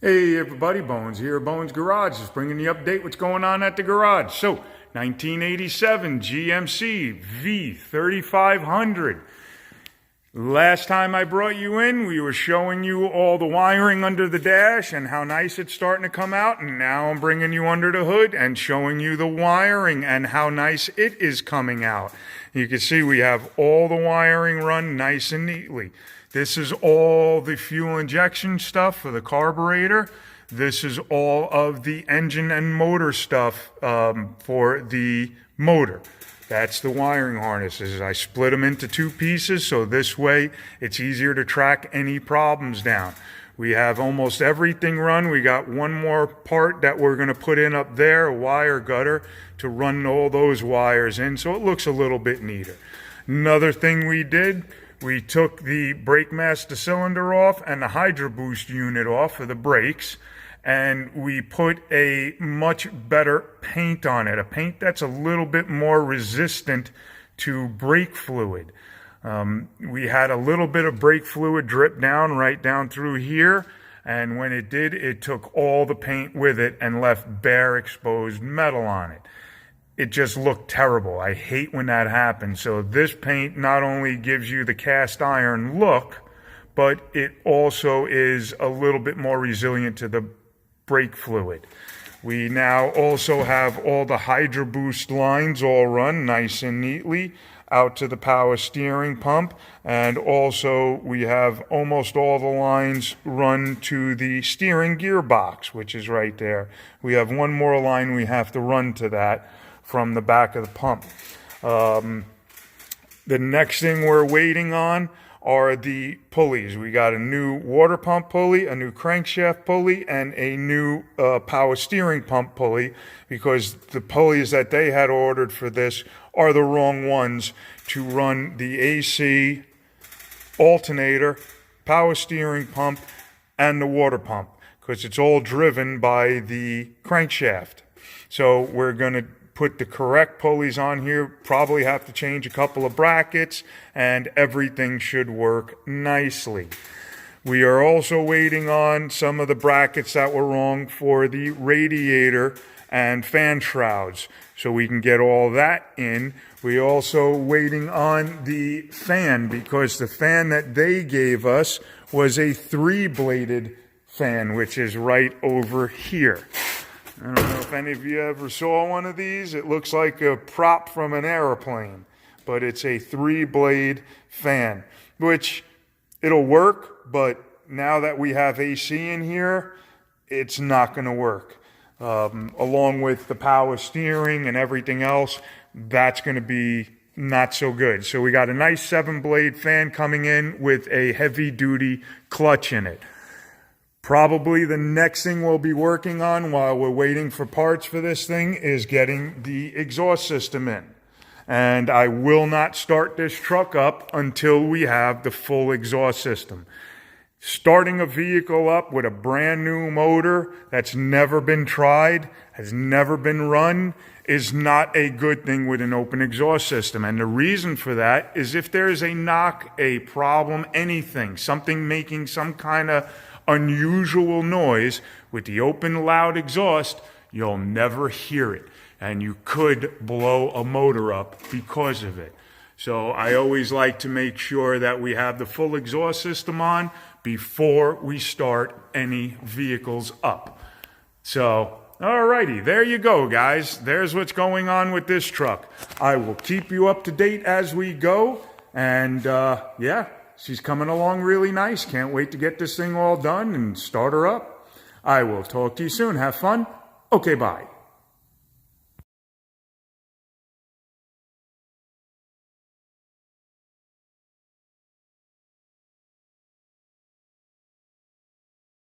Hey everybody, Bones here, Bones Garage, just bringing you update what's going on at the garage. So, 1987 GMC V-3500. Last time I brought you in, we were showing you all the wiring under the dash and how nice it's starting to come out, and now I'm bringing you under the hood and showing you the wiring and how nice it is coming out. You can see we have all the wiring run nice and neatly. This is all the fuel injection stuff for the carburetor. This is all of the engine and motor stuff for the motor. That's the wiring harnesses. I split them into two pieces, so this way it's easier to track any problems down. We have almost everything run. We got one more part that we're going to put in up there, a wire gutter, to run all those wires in, so it looks a little bit neater. Another thing we did, we took the brake master cylinder off and the Hydro Boost unit off for the brakes, and we put a much better paint on it, a paint that's a little bit more resistant to brake fluid. We had a little bit of brake fluid drip down right down through here, and when it did, it took all the paint with it and left bare exposed metal on it. It just looked terrible. I hate when that happens. So this paint not only gives you the cast iron look, but it also is a little bit more resilient to the brake fluid. We now also have all the Hydro Boost lines all run nice and neatly out to the power steering pump, and also we have almost all the lines run to the steering gearbox, which is right there. We have one more line we have to run to that from the back of the pump. The next thing we're waiting on are the pulleys. We got a new water pump pulley, a new crankshaft pulley, and a new power steering pump pulley, because the pulleys that they had ordered for this are the wrong ones to run the AC, alternator, power steering pump, and the water pump, because it's all driven by the crankshaft. So we're going to put the correct pulleys on here, probably have to change a couple of brackets, and everything should work nicely. We are also waiting on some of the brackets that were wrong for the radiator and fan shrouds, so we can get all that in. We also waiting on the fan, because the fan that they gave us was a 3-bladed fan, which is right over here. I don't know if any of you ever saw one of these. It looks like a prop from an airplane, but it's a 3-blade fan, which it'll work, but now that we have AC in here, it's not going to work. Along with the power steering and everything else, that's going to be not so good. So we got a nice 7-blade fan coming in with a heavy-duty clutch in it. Probably the next thing we'll be working on while we're waiting for parts for this thing is getting the exhaust system in. And I will not start this truck up until we have the full exhaust system. Starting a vehicle up with a brand new motor that's never been tried, has never been run, is not a good thing with an open exhaust system. And the reason for that is if there is a knock, a problem, anything, something making some kind of unusual noise with the open loud exhaust, you'll never hear it, and you could blow a motor up because of it. So I always like to make sure that we have the full exhaust system on before we start any vehicles up. So alrighty, there you go, guys. There's what's going on with this truck. I will keep you up to date as we go, and yeah, she's coming along really nice. Can't wait to get this thing all done and start her up. I will talk to you soon. Have fun. Okay, bye.